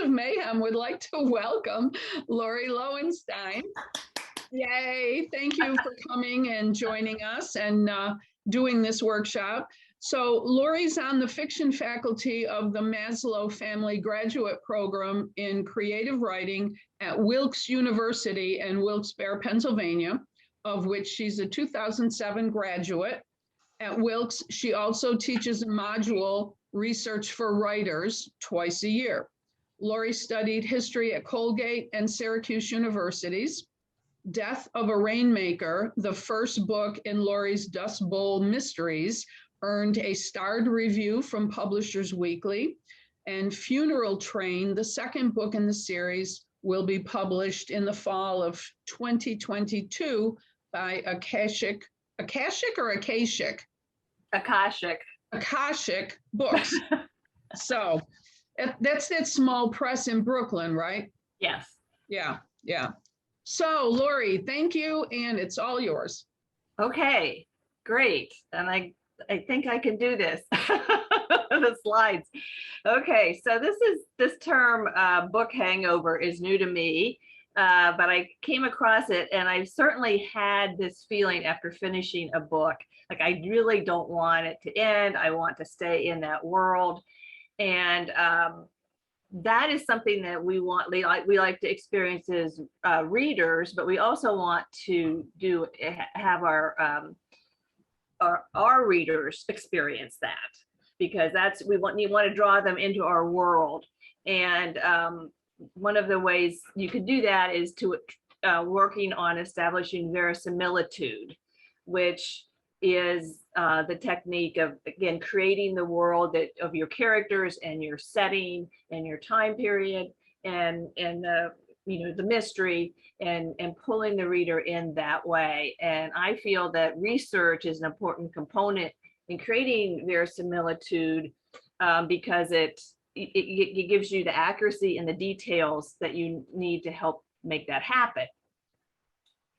of mayhem would like to welcome Laurie Loewenstein. Yay, thank you for coming and joining us and doing this workshop. So Laurie's on the fiction faculty of the Maslow Family Graduate Program in Creative Writing at Wilkes University in Wilkes-Barre, Pennsylvania, of which she's a 2007 graduate. At Wilkes, she also teaches a module, Research for Writers, twice a year. Laurie studied history at Colgate and Syracuse Universities. Death of a Rainmaker, the first book in Laurie's Dust Bowl Mysteries, earned a starred review from Publishers Weekly. And Funeral Train, the second book in the series, will be published in the fall of 2022 by Akashic or Akashic? Akashic Books. So that's that small press in Brooklyn, right? Yes. Yeah. So Laurie, thank you, and it's all yours. Okay, great. And I think I can do this. The slides. Okay, so this term book hangover is new to me, but I came across it, and I've certainly had this feeling after finishing a book. Like, I really don't want it to end. I want to stay in that world. And that is something that we like to experience as readers, but we also want to have our readers experience that, because you want to draw them into our world. And one of the ways you could do that is to working on establishing verisimilitude, which is the technique of, again, creating the world of your characters and your setting and your time period and the mystery and pulling the reader in that way. And I feel that research is an important component in creating verisimilitude because it gives you the accuracy and the details that you need to help make that happen.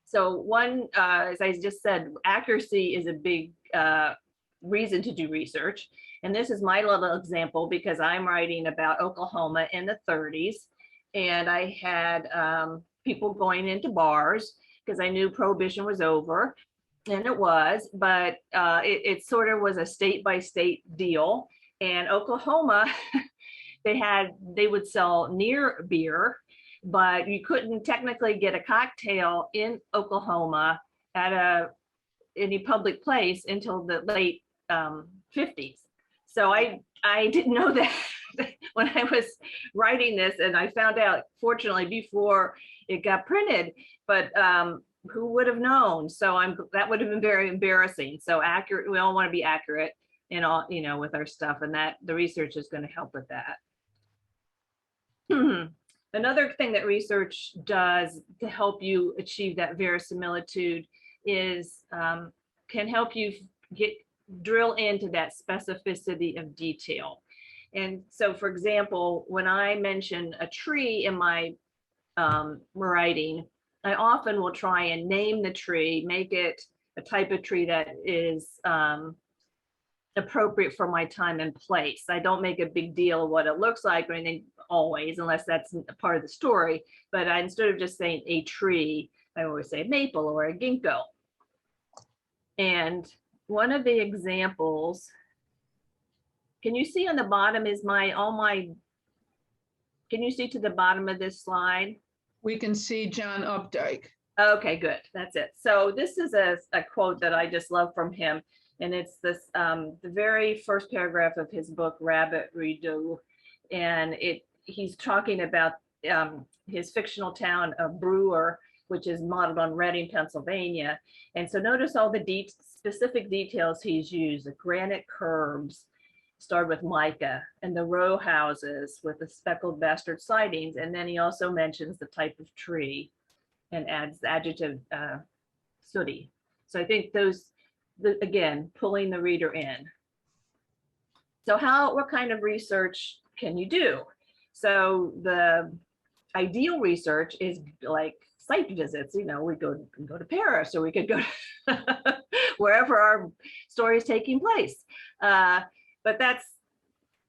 So one, as I just said, accuracy is a big reason to do research. And this is my little example because I'm writing about Oklahoma in the 30s. And I had people going into bars because I knew Prohibition was over, and it was, but it sort of was a state by state deal. And Oklahoma, they would sell near beer, but you couldn't technically get a cocktail in Oklahoma at any public place until the late 50s. So I didn't know that when I was writing this, and I found out, fortunately, before it got printed, but who would have known? So that would have been very embarrassing. So accurate, we all want to be accurate in all, with our stuff, and that the research is going to help with that. Another thing that research does to help you achieve that verisimilitude is can help you drill into that specificity of detail. And so, for example, when I mention a tree in my writing, I often will try and name the tree, make it a type of tree that is appropriate for my time and place. I don't make a big deal of what it looks like or anything always, unless that's a part of the story. But instead of just saying a tree, I always say a maple or a ginkgo. And one of the examples, can you see on the bottom is can you see to the bottom of this slide? We can see John Updike. Okay, good. That's it. So this is a quote that I just love from him. And it's this, the very first paragraph of his book, Rabbit Redo. And he's talking about his fictional town of Brewer, which is modeled on Reading, Pennsylvania. And so notice all the specific details he's used: the granite curbs starred with mica, and the row houses with the speckled bastard sidings. And then he also mentions the type of tree and adds the adjective sooty. So I think those, again, pulling the reader in. So what kind of research can you do? So the ideal research is like site visits. We go to Paris, or we could go to wherever our story is taking place. But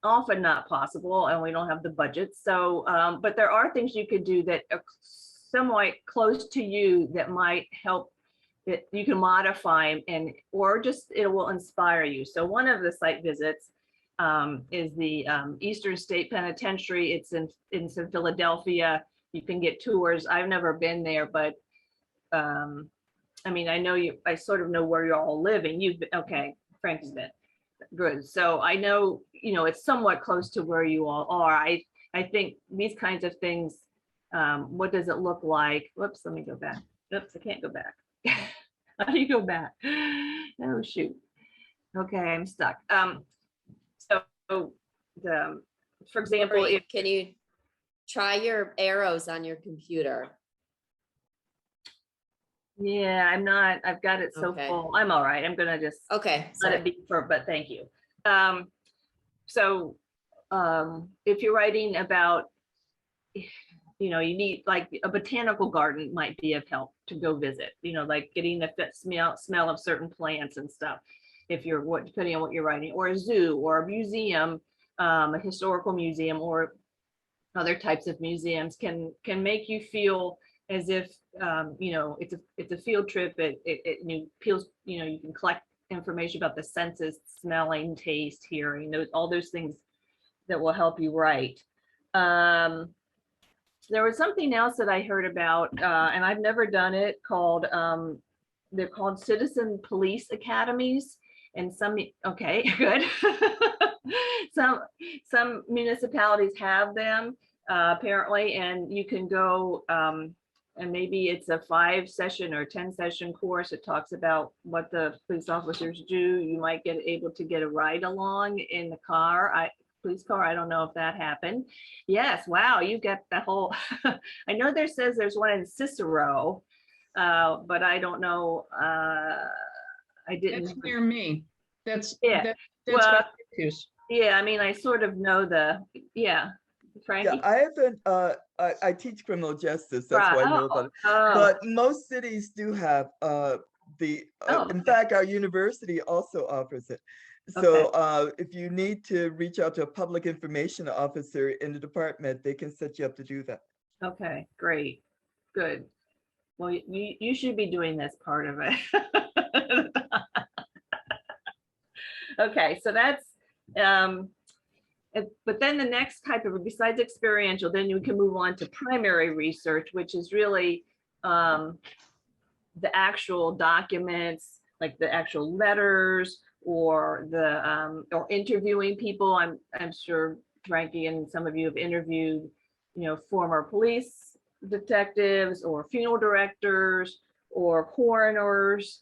often not possible, and we don't have the budget. So, but there are things you could do that are somewhat close to you that might help. That you can modify and or just it will inspire you. So one of the site visits is the Eastern State Penitentiary. It's in Philadelphia. You can get tours. I've never been there, but I mean, I know you. I sort of know where you're all living. You've been, okay, Frank's been good. So I know, you know, it's somewhat close to where you all are. I think these kinds of things. What does it look like? Whoops, let me go back. Oops, I can't go back. How do you go back? Oh shoot. Okay, I'm stuck. So for example, Laurie, if can you try your arrows on your computer? yeah, I'm not, I've got it so Okay. full. I'm all right. I'm gonna just Okay. let it be for, but thank you. So if you're writing about, you know, you need like a botanical garden might be of help to go visit, you know, like getting the smell of certain plants and stuff. If you're depending on what you're writing, or a zoo or a museum, a historical museum or other types of museums can make you feel as if, you know, it's a field trip. You feels, you know, you can collect information about the senses, smelling, taste, hearing, all those things that will help you write. There was something else that I heard about, and I've never done it, called, they're called citizen police academies. And okay, good. Some municipalities have them, apparently, and you can go, and maybe it's a 5-session or 10-session course. It talks about what the police officers do. You might get able to get a ride along in the police car. I don't know if that happened. Yes, wow, you get the whole, I know there says there's one in Cicero, but I don't know, I didn't. That's near me. That's Yeah. that's Well, Syracuse. yeah, I mean, I sort of know yeah, Frankie? Yeah, I haven't, I teach criminal justice, that's why I know about it. Oh, But most cities do have in fact, our university also offers it. So if you need to reach out to a public information officer in the department, they can set you up to do that. okay, great, good. Well, you should be doing this part of it. Okay, so that's, but then the next type of, besides experiential, then you can move on to primary research, which is really the actual documents, like the actual letters, or the or interviewing people. I'm sure Frankie and some of you have interviewed, you know, former police detectives or funeral directors or coroners.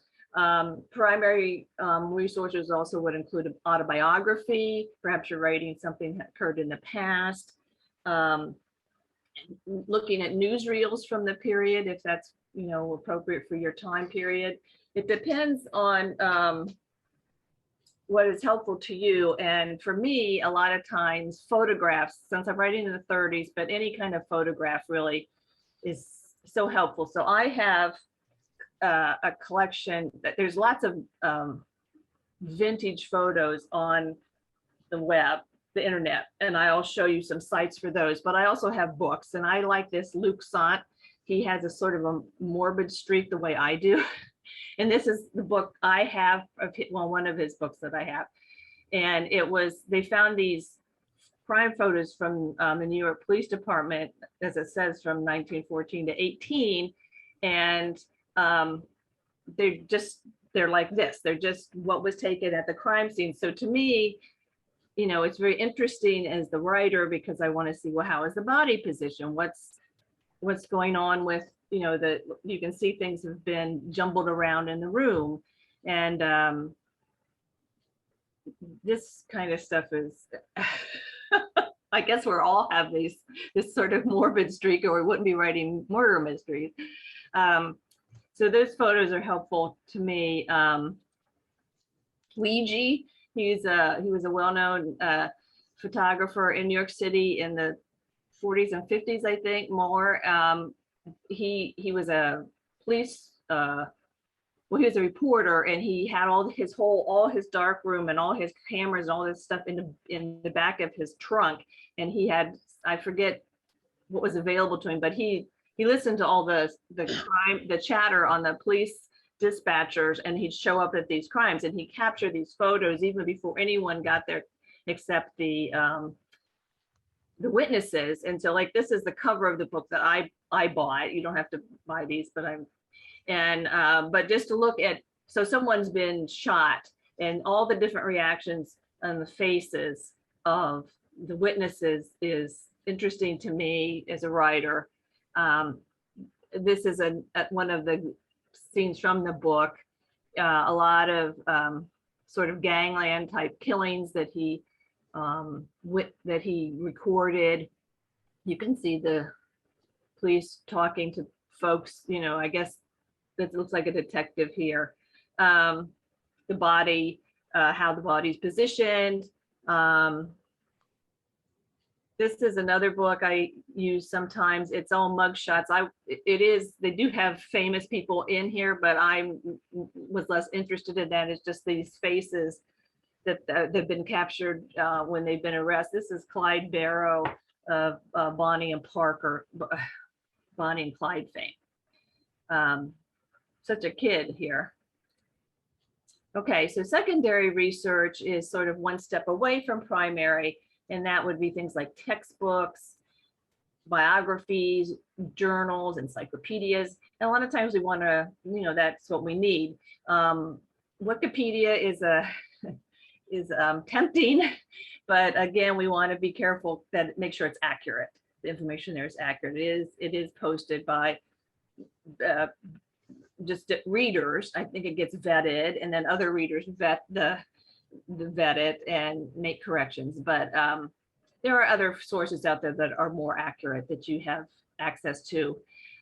Primary resources also would include an autobiography. Perhaps you're writing something that occurred in the past. Looking at newsreels from the period, if that's, you know, appropriate for your time period. It depends on what is helpful to you. And for me, a lot of times photographs, since I'm writing in the 30s, but any kind of photograph really is so helpful. So I have a collection that there's lots of vintage photos on the web, the internet, and I'll show you some sites for those. But I also have books, and I like this Luc Sant. He has a sort of a morbid streak the way I do. And this is the book I have, well, one of his books that I have. And it was, they found these crime photos from the New York Police Department, as it says, from 1914 to 18. And they're like this. They're just what was taken at the crime scene. So to me, you know, it's very interesting as the writer, because I want to see, well, how is the body position? What's going on with, you know, you can see things have been jumbled around in the room. And this kind of stuff is, I guess we're all have this sort of morbid streak, or we wouldn't be writing murder mysteries. So those photos are helpful to me. Ouija, he was a well-known photographer in New York City in the 40s and 50s, I think, more. He was a police well, he was a reporter, and he had all his dark room and all his cameras and all this stuff in the back of his trunk. And he had, I forget what was available to him, but he listened to all the chatter on the police dispatchers, and he'd show up at these crimes, and he captured these photos even before anyone got there, except the witnesses. And so, like, this is the cover of the book that I bought. You don't have to buy these, but but just to look at, so someone's been shot, and all the different reactions on the faces of the witnesses is interesting to me as a writer. This is one of the scenes from the book. A lot of sort of gangland type killings that he recorded. You can see the police talking to folks, I guess that looks like a detective here. The body, how the body's positioned. This is another book I use sometimes. It's all mugshots. They do have famous people in here, but I was less interested in that. It's just these faces that have been captured when they've been arrested. This is Clyde Barrow of Bonnie and Clyde fame. Such a kid here. Okay, so secondary research is sort of one step away from primary, and that would be things like textbooks, biographies, journals, encyclopedias. And a lot of times we want to, that's what we need. Wikipedia is tempting, but again, we want to be careful that make sure it's accurate. The information there is accurate. It is posted by just readers. I think it gets vetted, and then other readers vet it and make corrections. But there are other sources out there that are more accurate that you have access to.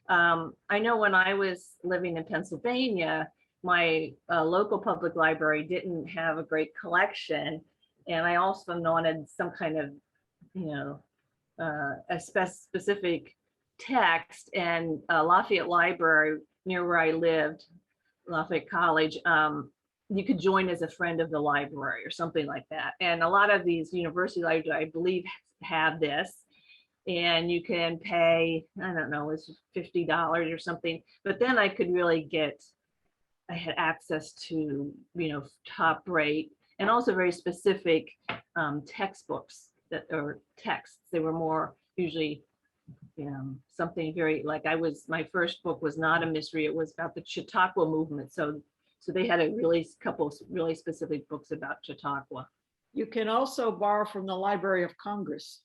I know when I was living in Pennsylvania, my local public library didn't have a great collection, and I also wanted some kind of, a specific text. And Lafayette Library, near where I lived, Lafayette College, you could join as a friend of the library or something like that. And a lot of these university libraries, I believe, have this. And you can pay, I don't know, it's $50 or something. But then I could really I had access to, top rate and also very specific textbooks or texts. They were more usually something very, like my first book was not a mystery. It was about the Chautauqua movement. So they had a couple really specific books about Chautauqua. You can also borrow from the Library of Congress.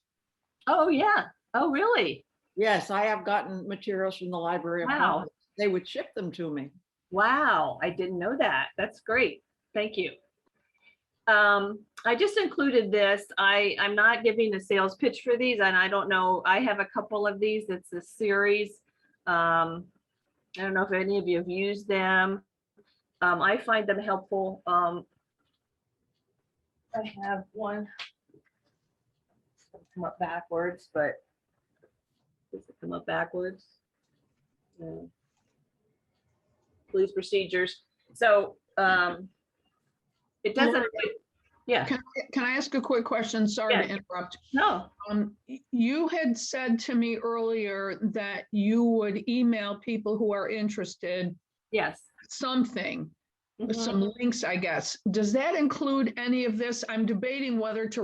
Oh, yeah. Oh, really? Yes, I have gotten materials from the Library of Congress. They would ship them to me. Wow, I didn't know that. That's great. Thank you. I just included this. I'm not giving a sales pitch for these, and I don't know. I have a couple of these. It's a series. I don't know if any of you have used them. I find them helpful. I have one. Come up backwards, but does it come up backwards? No. Police procedures. So it doesn't. Yeah. Can I ask a quick question? Sorry to interrupt. No. You had said to me earlier that you would email people who are interested. Yes. Something. Some links, I guess. Does that include any of this? I'm debating whether to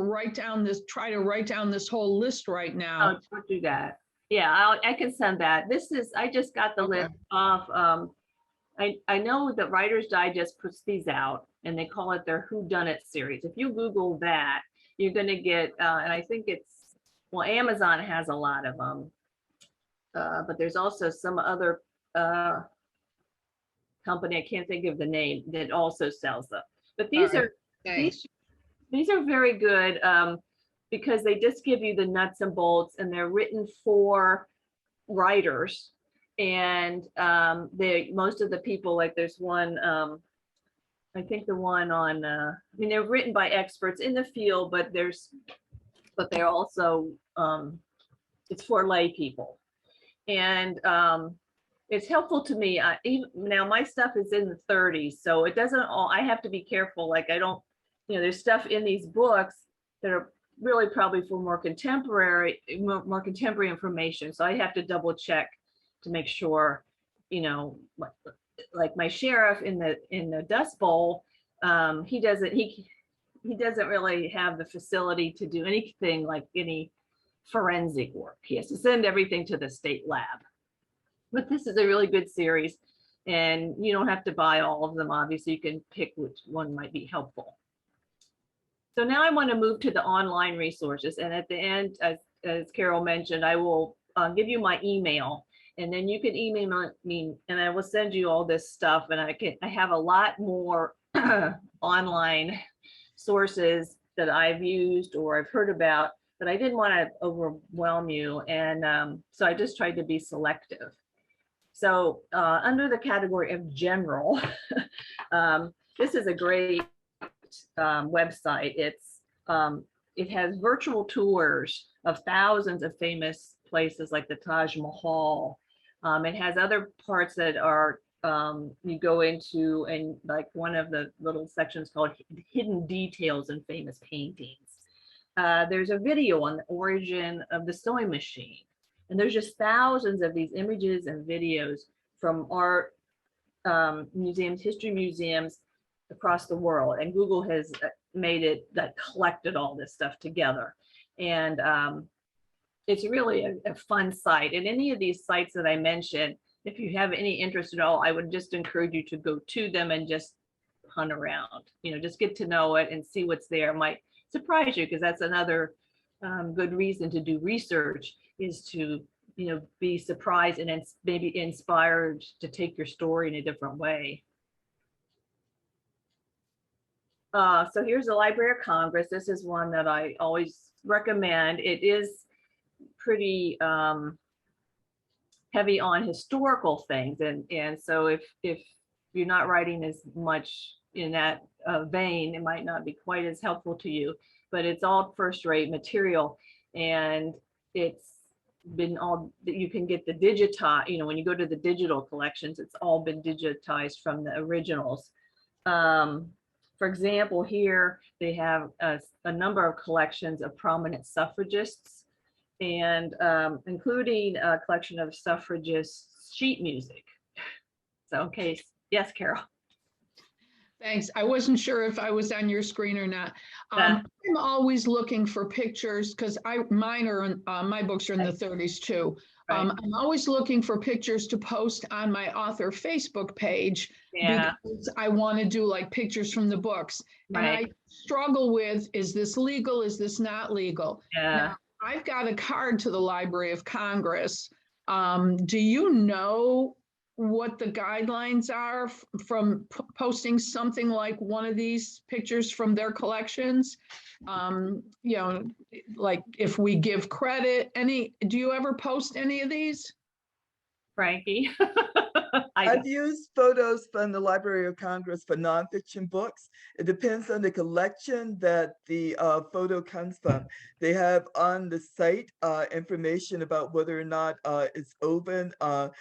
try to write down this whole list right now. Oh, don't do that. Yeah, I can send that. I just got the list off. I know that Writer's Digest puts these out, and they call it their Whodunit series. If you Google that, you're going to get, and I think Amazon has a lot of them, but there's also some other company, I can't think of the name, that also sells them. But these are very good because they just give you the nuts and bolts, and they're written for writers. And most of the people, like there's one, I think the one on, they're written by experts in the field, but they're also, it's for lay people. And it's helpful to me. Even now my stuff is in the 30s, so it doesn't all, I have to be careful. Like I don't, there's stuff in these books that are really probably for more contemporary information. So I have to double check to make sure, like my sheriff in the Dust Bowl, he doesn't really have the facility to do anything like any forensic work. He has to send everything to the state lab. But this is a really good series, and you don't have to buy all of them. Obviously, you can pick which one might be helpful. So now I want to move to the online resources. And at the end, as Carol mentioned, I will give you my email, and then you can email me and I will send you all this stuff. And I have a lot more online sources that I've used or I've heard about, but I didn't want to overwhelm you. And so I just tried to be selective. So under the category of general, this is a great website. It has virtual tours of thousands of famous places like the Taj Mahal. It has other parts that are you go into, and like one of the little sections called hidden details in famous paintings. There's a video on the origin of the sewing machine. And there's just thousands of these images and videos from art museums, history museums across the world. And Google has made it that collected all this stuff together. And it's really a fun site. And any of these sites that I mentioned, if you have any interest at all, I would just encourage you to go to them and just hunt around, just get to know it and see what's there. It might surprise you, because that's another good reason to do research, is to be surprised and maybe inspired to take your story in a different way. So here's the Library of Congress. This is one that I always recommend. It is pretty heavy on historical things, and so if you're not writing as much in that vein, it might not be quite as helpful to you. But it's all first-rate material, and it's been all that you can get the digitized. When you go to the digital collections, it's all been digitized from the originals. For example, here they have a number of collections of prominent suffragists, and including a collection of suffragists' sheet music. So, okay, yes, Carol. Thanks. I wasn't sure if I was on your screen or not. I'm always looking for pictures, because my books are in the 30s too. Right. I'm always looking for pictures to post on my author Facebook page, because I want to do like pictures from the books. Right. And I struggle with, is this legal? Is this not legal? Now, I've got a card to the Library of Congress. Do you know what the guidelines are from posting something like one of these pictures from their collections? Like if we give credit, do you ever post any of these? Frankie? I've used photos from the Library of Congress for nonfiction books. It depends on the collection that the photo comes from. They have on the site information about whether or not it's open, or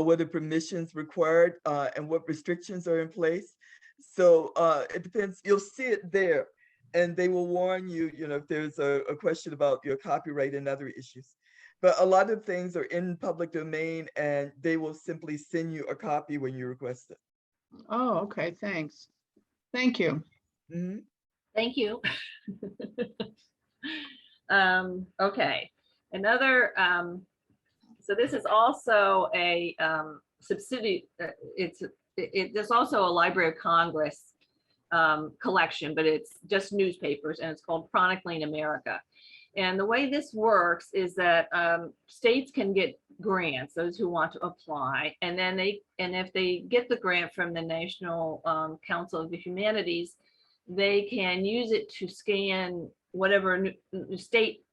whether permissions required, and what restrictions are in place. So it depends. You'll see it there, and they will warn you, if there's a question about your copyright and other issues. But a lot of things are in public domain, and they will simply send you a copy when you request it. Oh, okay. Thanks. Thank you. Mm-hmm. Thank you. Okay. Another, so this is also a subsidiary. There's also a Library of Congress collection, but it's just newspapers, and it's called Chronicling America. And the way this works is that states can get grants, those who want to apply, and then if they get the grant from the National Council of the Humanities, they can use it to scan whatever state,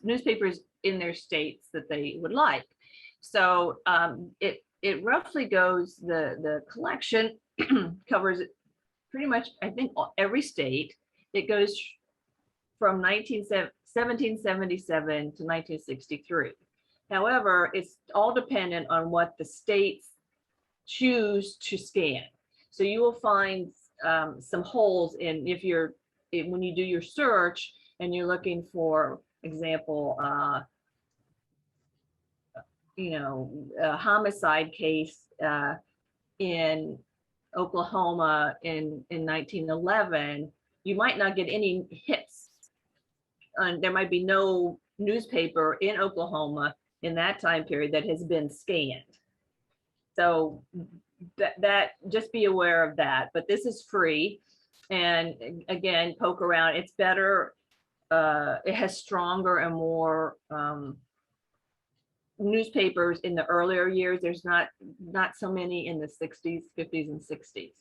newspapers in their states that they would like. So it roughly goes, the collection covers pretty much, I think, every state. It goes from 1777 to 1963. However, it's all dependent on what the states choose to scan. So you will find some holes in when you do your search and you're looking for example, a homicide case in Oklahoma in 1911, you might not get any hits. There might be no newspaper in Oklahoma in that time period that has been scanned. So that just be aware of that. But this is free, and again, poke around. It's better. It has stronger and more newspapers in the earlier years. There's not so many in the 60s, 50s, and 60s.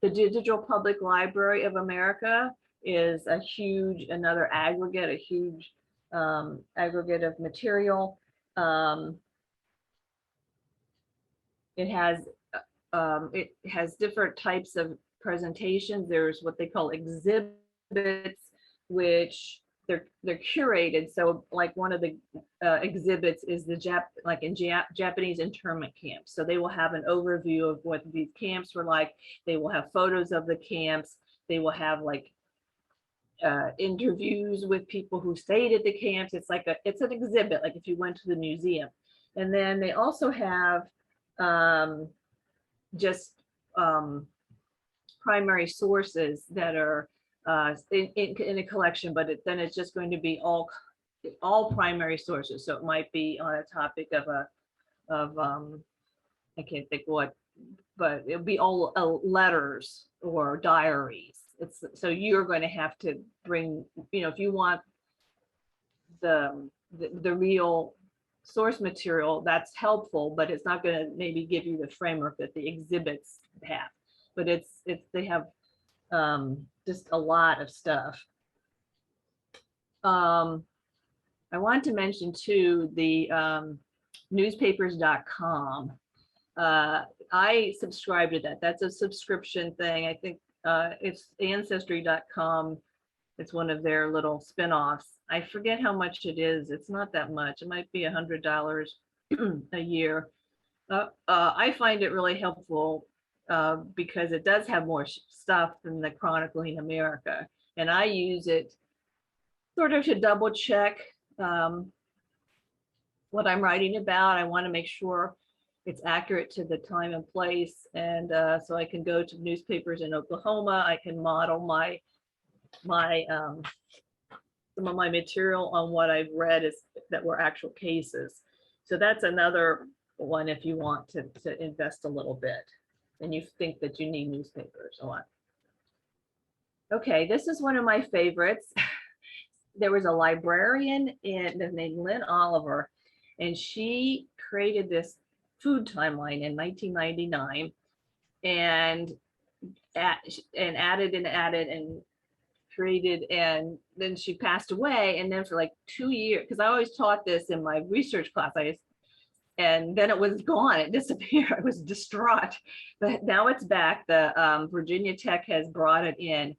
The Digital Public Library of America is another aggregate, a huge aggregate of material. It has different types of presentations. There's what they call exhibits, which they're curated. So like one of the exhibits is Japanese internment camps. So they will have an overview of what these camps were like. They will have photos of the camps. They will have like interviews with people who stayed at the camps. It's an exhibit, like if you went to the museum. And then they also have primary sources that are in a collection, but then it's just going to be all primary sources. So it might be on a topic of I can't think what, but it'll be all letters or diaries. So you're going to have to bring, if you want the real source material, that's helpful, but it's not going to maybe give you the framework that the exhibits have. But they have just a lot of stuff. I want to mention too the newspapers.com. I subscribe to that. That's a subscription thing. I think it's ancestry.com. It's one of their little spin-offs. I forget how much it is. It's not that much. It might be $100 a year. I find it really helpful because it does have more stuff than the Chronicling America. And I use it sort of to double check what I'm writing about. I want to make sure it's accurate to the time and place. And so I can go to newspapers in Oklahoma. I can model some of my material on what I've read that were actual cases. So that's another one if you want to invest a little bit and you think that you need newspapers a lot. Okay, this is one of my favorites. There was a librarian named Lynn Oliver, and she created this food timeline in 1999 and added and created, and then she passed away. And then for like 2 years, because I always taught this in my research class, and then it was gone, it disappeared. I was distraught, but now it's back. The Virginia Tech has brought it in,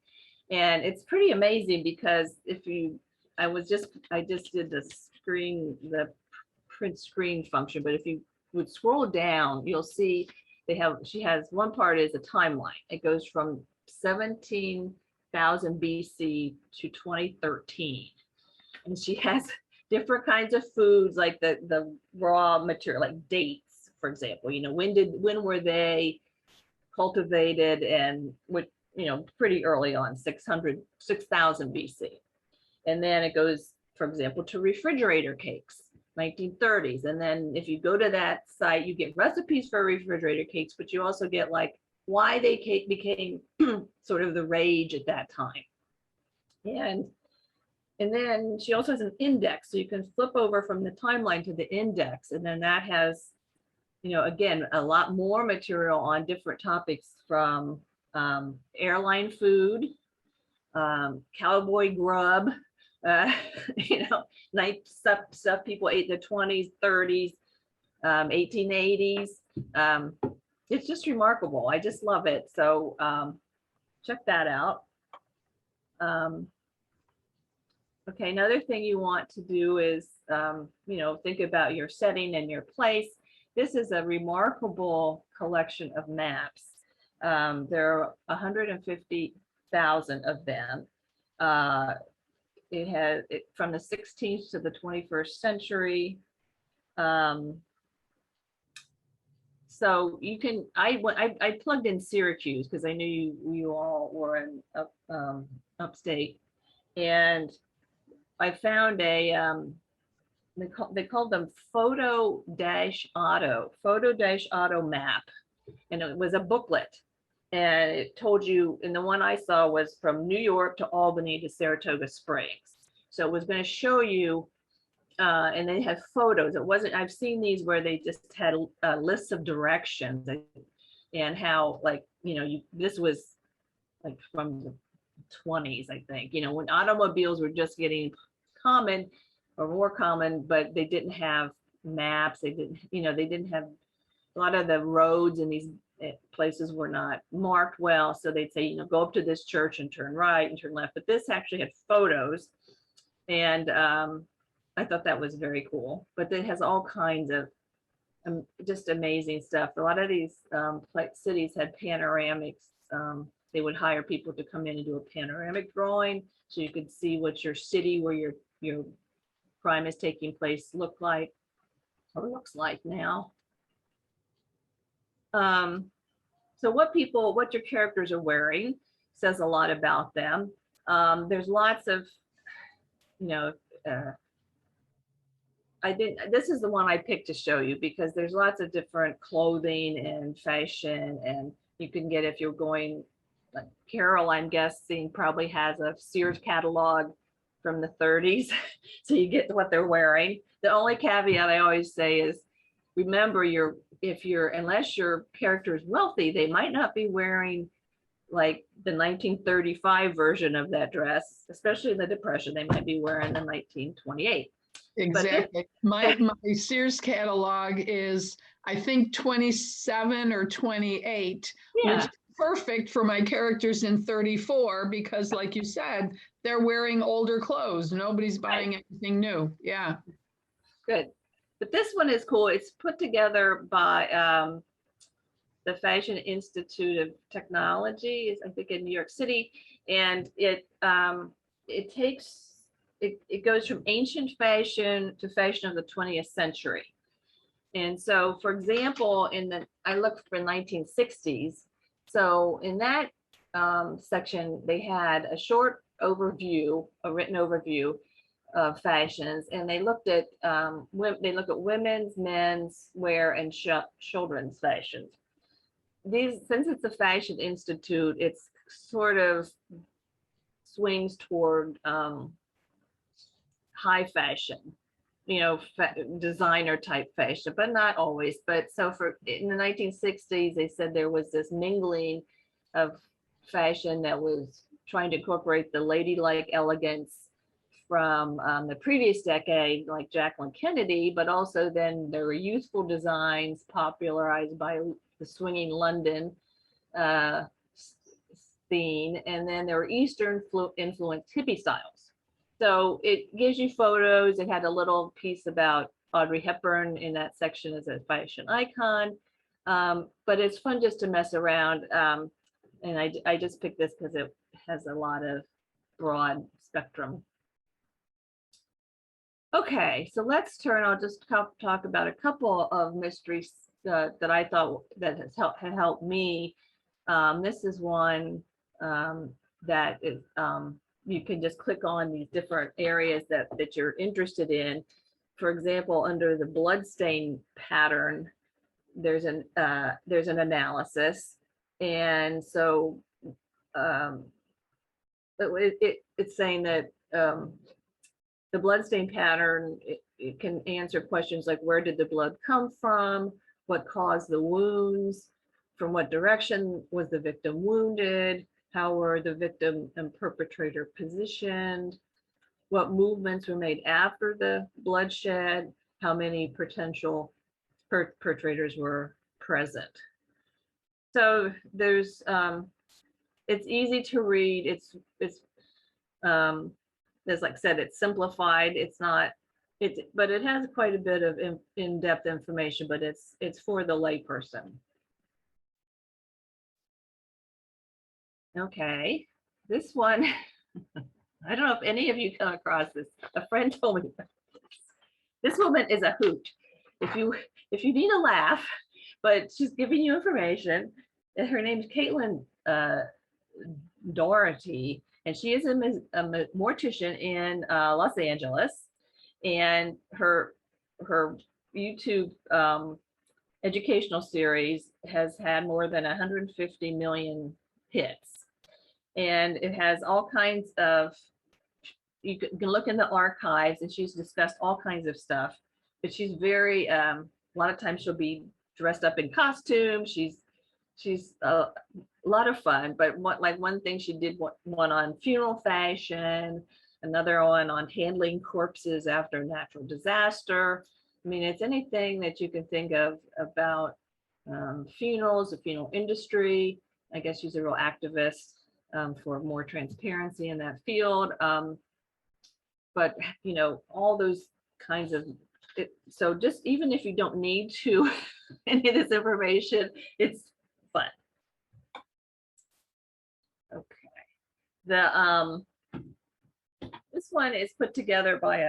and it's pretty amazing because I just did the print screen function, but if you would scroll down, you'll see she has one part is a timeline. It goes from 17,000 BC to 2013. And she has different kinds of foods, like the raw material, like dates, for example. When were they cultivated, and pretty early on, 6,000 BC. And then it goes, for example, to refrigerator cakes, 1930s. And then if you go to that site, you get recipes for refrigerator cakes, but you also get like why they became sort of the rage at that time. And then she also has an index, so you can flip over from the timeline to the index, and then that has, again, a lot more material on different topics, from airline food, cowboy grub, night stuff people ate in the 20s, 30s, 1880s. It's just remarkable. I just love it. So check that out. Okay, another thing you want to do is, you know, think about your setting and your place. This is a remarkable collection of maps. There are 150,000 of them. It has from the 16th to the 21st century. So you can, I plugged in Syracuse because I knew you all were in upstate, and I found a they called them photo dash auto map, and it was a booklet, and it told you, and the one I saw was from New York to Albany to Saratoga Springs. So it was going to show you, and they had photos. It wasn't, I've seen these where they just had lists of directions and how, like, you know, this was like from the 20s, I think, you know, when automobiles were just getting common or more common, but they didn't have maps. They didn't, you know, they didn't have, a lot of the roads in these places were not marked well. So they'd say, you know, go up to this church and turn right and turn left. But this actually had photos. And I thought that was very cool. But it has all kinds of just amazing stuff. A lot of these cities had panoramics. They would hire people to come in and do a panoramic drawing so you could see what your city where your crime is taking place looked like or looks like now. So what your characters are wearing says a lot about them. There's lots of, you know, this is the one I picked to show you because there's lots of different clothing and fashion, and you can get, if you're going, like Carol, I'm guessing probably has a Sears catalog from the 30s. So you get what they're wearing. The only caveat I always say is, remember, unless your character is wealthy, they might not be wearing like the 1935 version of that dress, especially in the Depression. They might be wearing the 1928. Exactly. My Sears catalog is, I think, 27 or 28, Yeah. which is perfect for my characters in 34 because, like you said, they're wearing older clothes. Nobody's buying anything new. Yeah. Good. But this one is cool. It's put together by the Fashion Institute of Technology, I think, in New York City, and it goes from ancient fashion to fashion of the 20th century. And so, for example, I looked for 1960s. So in that section, they had a short overview, a written overview of fashions, and they looked at women's, men's wear, and children's fashions. Since it's a fashion institute, it's sort of swings toward high fashion, you know, designer type fashion, but not always. But so in the 1960s, they said there was this mingling of fashion that was trying to incorporate the ladylike elegance from the previous decade, like Jacqueline Kennedy, but also then there were youthful designs popularized by the swinging London scene, and then there were Eastern influenced hippie styles. So it gives you photos. It had a little piece about Audrey Hepburn in that section as a fashion icon, but it's fun just to mess around. And I just picked this because it has a lot of broad spectrum. Okay, so let's turn. I'll just talk about a couple of mysteries that I thought that had helped me. This is one that is, you can just click on these different areas that you're interested in. For example, under the bloodstain pattern, there's an analysis, and so it's saying that the bloodstain pattern, it can answer questions like, where did the blood come from? What caused the wounds? From what direction was the victim wounded? How were the victim and perpetrator positioned? What movements were made after the bloodshed? How many potential perpetrators were present? So there's, it's easy to read. as like I said, it's simplified. It's not, but it has quite a bit of in-depth information, but it's for the layperson. Okay, this one, I don't know if any of you come across this. A friend told me this woman is a hoot. If you need a laugh, but she's giving you information. And her name's Caitlin Doherty, and she is a mortician in Los Angeles. And her YouTube educational series has had more than 150 million hits, and it has all kinds of, you can look in the archives, and she's discussed all kinds of stuff, but she's very a lot of times she'll be dressed up in costume. She's a lot of fun. But one thing she did, one on funeral fashion, another one on handling corpses after a natural disaster. I mean, it's anything that you can think of about funerals, the funeral industry. I guess she's a real activist for more transparency in that field. But you know, all those kinds of, so just even if you don't need to any of this information, it's fun. Okay, this one is put together by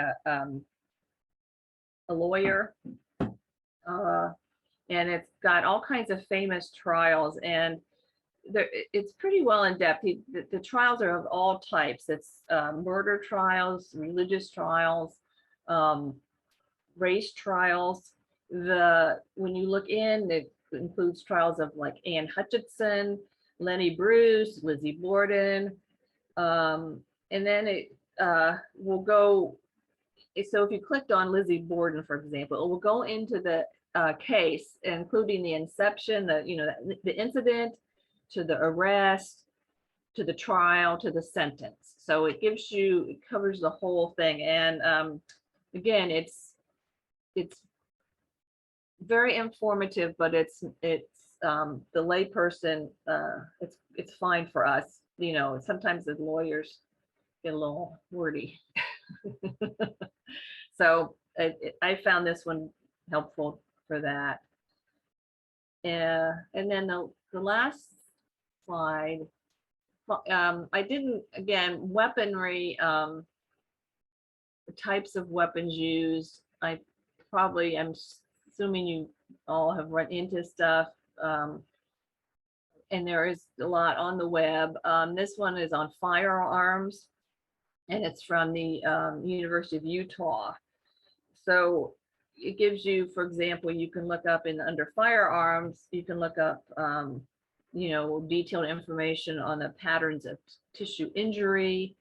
a lawyer, and it's got all kinds of famous trials, and it's pretty well in depth. The trials are of all types. It's murder trials, religious trials, race trials. When you look in, it includes trials of like Anne Hutchinson, Lenny Bruce, Lizzie Borden, and then it will go. So if you clicked on Lizzie Borden, for example, it will go into the case, including the inception, the incident, to the arrest, to the trial, to the sentence. So it covers the whole thing. And again, it's very informative, but it's the layperson, it's fine for us. You know, sometimes the lawyers get a little wordy. So I found this one helpful for that. And then the last slide, I didn't, again, weaponry, the types of weapons used. I probably am assuming you all have run into stuff, and there is a lot on the web. This one is on firearms, and it's from the University of Utah. So it gives you, for example, you can look up under firearms, you can look up detailed information on the patterns of tissue injury,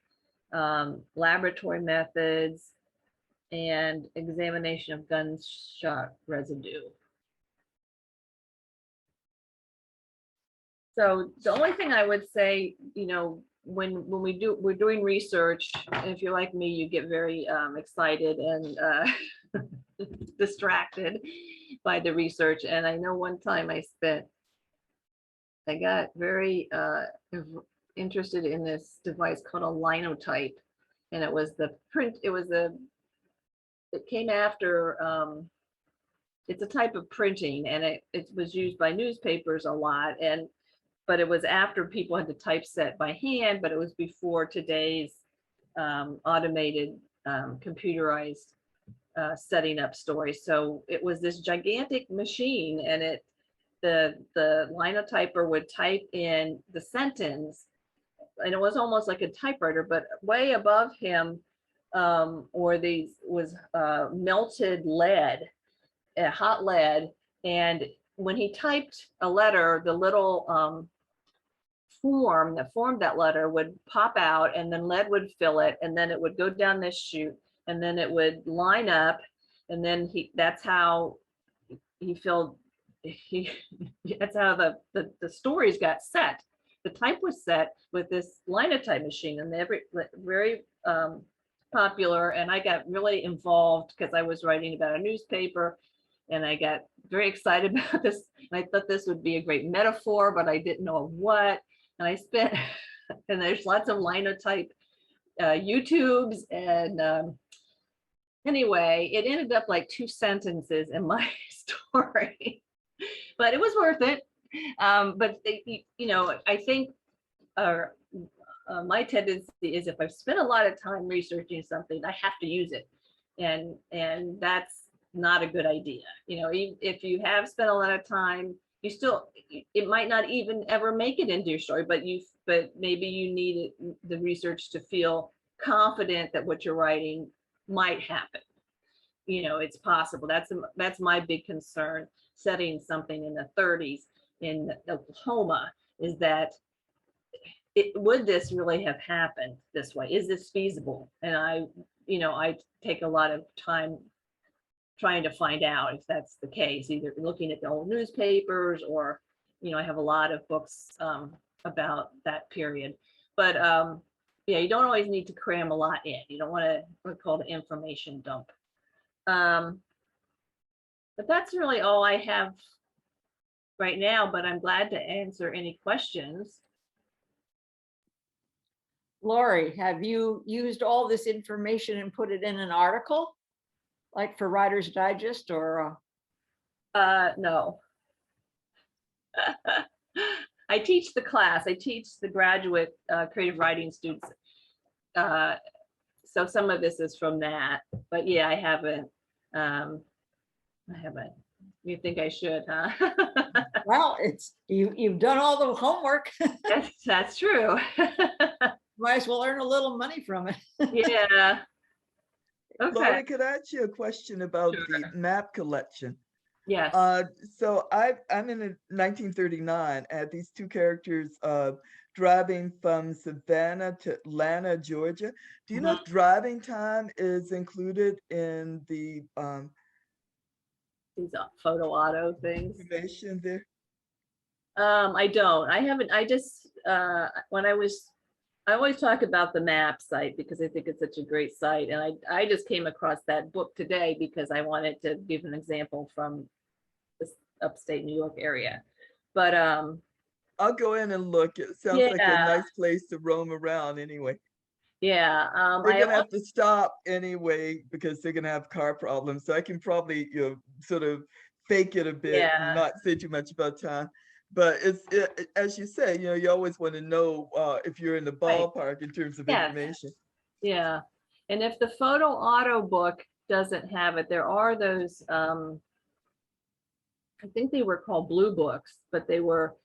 laboratory methods, and examination of gunshot residue. So the only thing I would say, when we're doing research, and if you're like me, you get very excited and distracted by the research. And I know one time I got very interested in this device called a linotype, and it was it came after, it's a type of printing, and it was used by newspapers a lot, but it was after people had to typeset by hand, but it was before today's automated computerized setting up stories. So it was this gigantic machine, and the linotyper would type in the sentence, and it was almost like a typewriter, but way above him was melted lead, hot lead, and when he typed a letter, the little form that formed that letter would pop out, and then lead would fill it, and then it would go down this chute, and then it would line up, and then that's how that's how the stories got set. The type was set with this linotype machine, and very popular. And I got really involved because I was writing about a newspaper, and I got very excited about this. And I thought this would be a great metaphor, but I didn't know what. And and there's lots of linotype YouTubes and anyway, it ended up like 2 sentences in my story, but it was worth it. But you know, I think my tendency is if I've spent a lot of time researching something, I have to use it, and that's not a good idea. You know, if you have spent a lot of time, you still, it might not even ever make it into your story, but maybe you need the research to feel confident that what you're writing might happen. You know, it's possible. That's my big concern setting something in the 30s in Oklahoma, is that would this really have happened this way? Is this feasible? And I take a lot of time trying to find out if that's the case, either looking at the old newspapers or, you know, I have a lot of books about that period. But yeah, you don't always need to cram a lot in. You don't want to what's called an information dump. But that's really all I have right now, but I'm glad to answer any questions. Laurie, have you used all this information and put it in an article, like for Writer's Digest or? No. I teach the class. I teach the graduate creative writing students. So some of this is from that, but yeah, I haven't. You think I should, huh? Well, it's you've done all the homework. That's true. Might as well earn a little money from it. Yeah. Okay. Laurie, could I ask you a question about Sure. the map collection? Yes. So I'm in 1939, and these two characters driving from Savannah to Atlanta, Georgia. Do you know if driving time is included in the These photo auto things. information there? I don't. I haven't. I just I always talk about the map site because I think it's such a great site, and I just came across that book today because I wanted to give an example from this upstate New York area. But I'll go in and look. It sounds like a nice place to roam around anyway. Yeah. They're gonna have to stop anyway because they're gonna have car problems. So I can probably, you know, sort of fake it a bit and not say too much about time. But as you say, you know, you always want to know if you're in the ballpark in terms of information. Yeah. And if the photo auto book doesn't have it, there are those, I think they were called blue books, but they were,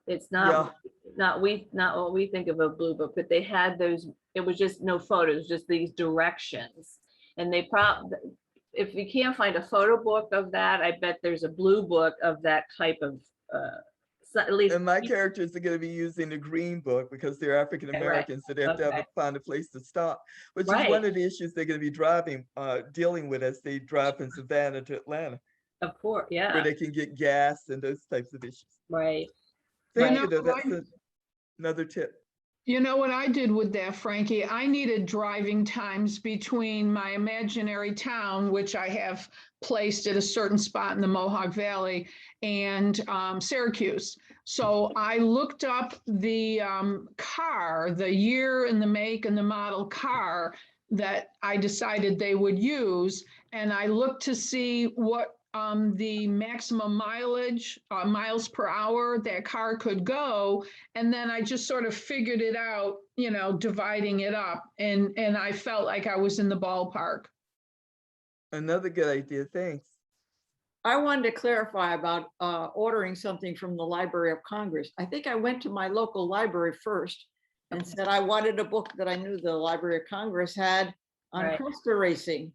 it's not what we think of a blue book, but they had those, it was just no photos, just these directions. And they if you can't find a photo book of that, I bet there's a blue book of that type of at least. And my characters are going to be using the green book because they're African Americans, so they have to find a place to stop, which is one of the issues they're going to be dealing with as they drive from Savannah to Atlanta. Of course, yeah. Where they can get gas and those types of issues. Right. Thank you. That's another tip. You know what I did with that, Frankie? I needed driving times between my imaginary town, which I have placed at a certain spot in the Mohawk Valley, and Syracuse. So I looked up the car, the year and the make and the model car that I decided they would use. And I looked to see what the maximum mileage, miles per hour that car could go. And then I just sort of figured it out, you know, dividing it up. And I felt like I was in the ballpark. Another good idea. Thanks. I wanted to clarify about ordering something from the Library of Congress. I think I went to my local library first and said I wanted a book that I knew the Library of Congress had on Cresta racing,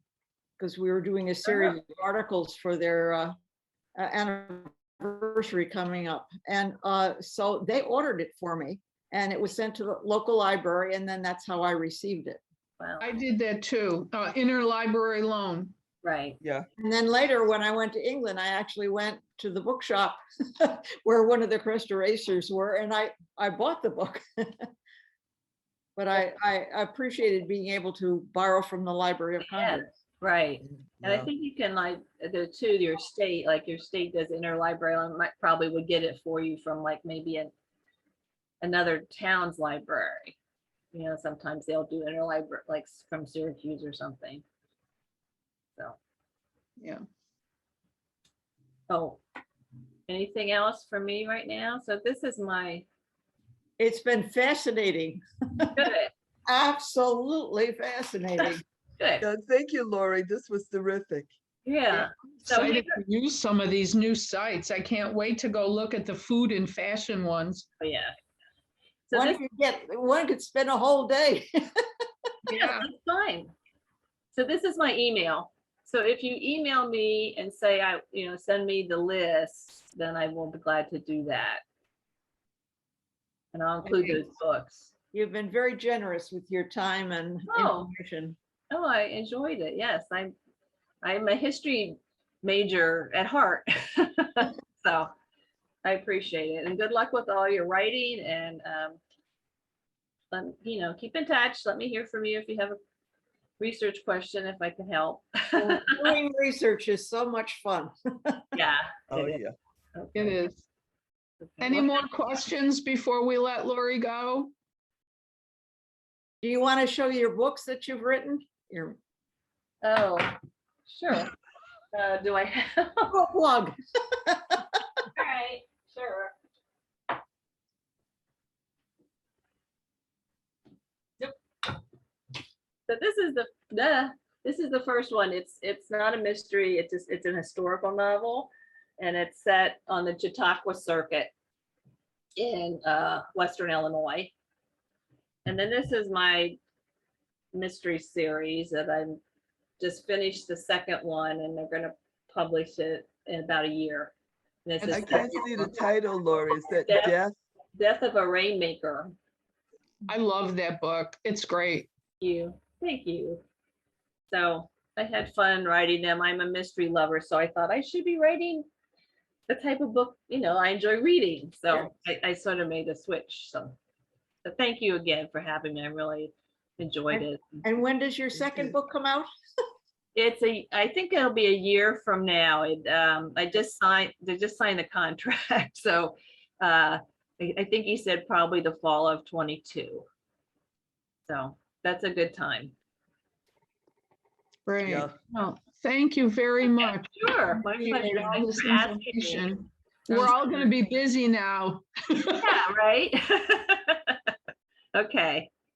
because we were doing a series of articles for their anniversary coming up. And so they ordered it for me and it was sent to the local library, and then that's how I received it. Wow. I did that too, interlibrary loan. Right. Yeah. And then later when I went to England, I actually went to the bookshop where one of the Cresta racers were, and I bought the book. But I appreciated being able to borrow from the Library of Congress. Right. And I think you can, like, your state, like your state does interlibrary, might probably would get it for you from like maybe another town's library. you know, sometimes they'll do interlibrary, like from Syracuse or something. So, Yeah. oh, anything else for me right now? So this is my, It's been fascinating. good, Absolutely fascinating. good, Yeah, thank you, Laurie. This was terrific. yeah. So Excited to use some of these new sites. I can't wait to go look at the food and fashion ones. yeah. So this, One could spend a whole day. yeah, that's fine. So this is my email. So if you email me and say, send me the list, then I will be glad to do that. And I'll include Okay. those books. You've been very generous with your time and Oh. information. Oh, I enjoyed it. Yes, I'm a history major at heart. So I appreciate it. And good luck with all your writing, and keep in touch. Let me hear from you if you have a research question, if I can help. Well, doing research is so much fun. Yeah. Oh, it is. yeah. Okay. It is. Okay. Any more questions before we let Lori go? Do you want to show your books that you've written? Your Oh, sure. Do I have? book plug. All right, sure. Yep. So this is the first one. It's not a mystery. It's an historical novel, and it's set on the Chautauqua Circuit in Western Illinois. And then this is my mystery series that I'm just finished the second one, and they're going to publish it in about a year. And this I is can't see the title, Laurie. Is that Death- Death? Death of a Rainmaker. I love that book. It's great. Thank you. So I had fun writing them. I'm a mystery lover, so I thought I should be writing the type of book, I enjoy reading. So I sort of made a switch. So thank you again for having me. I really enjoyed it. And when does your second book come out? I think it'll be a year from now. They just signed the contract. So I think he said probably the fall of 22. So that's a good time. Great. Yeah. Well, thank you very much. Sure, my Appreciate pleasure. all Thanks this for asking me. information. We're all going to be busy now. Yeah, right. Okay.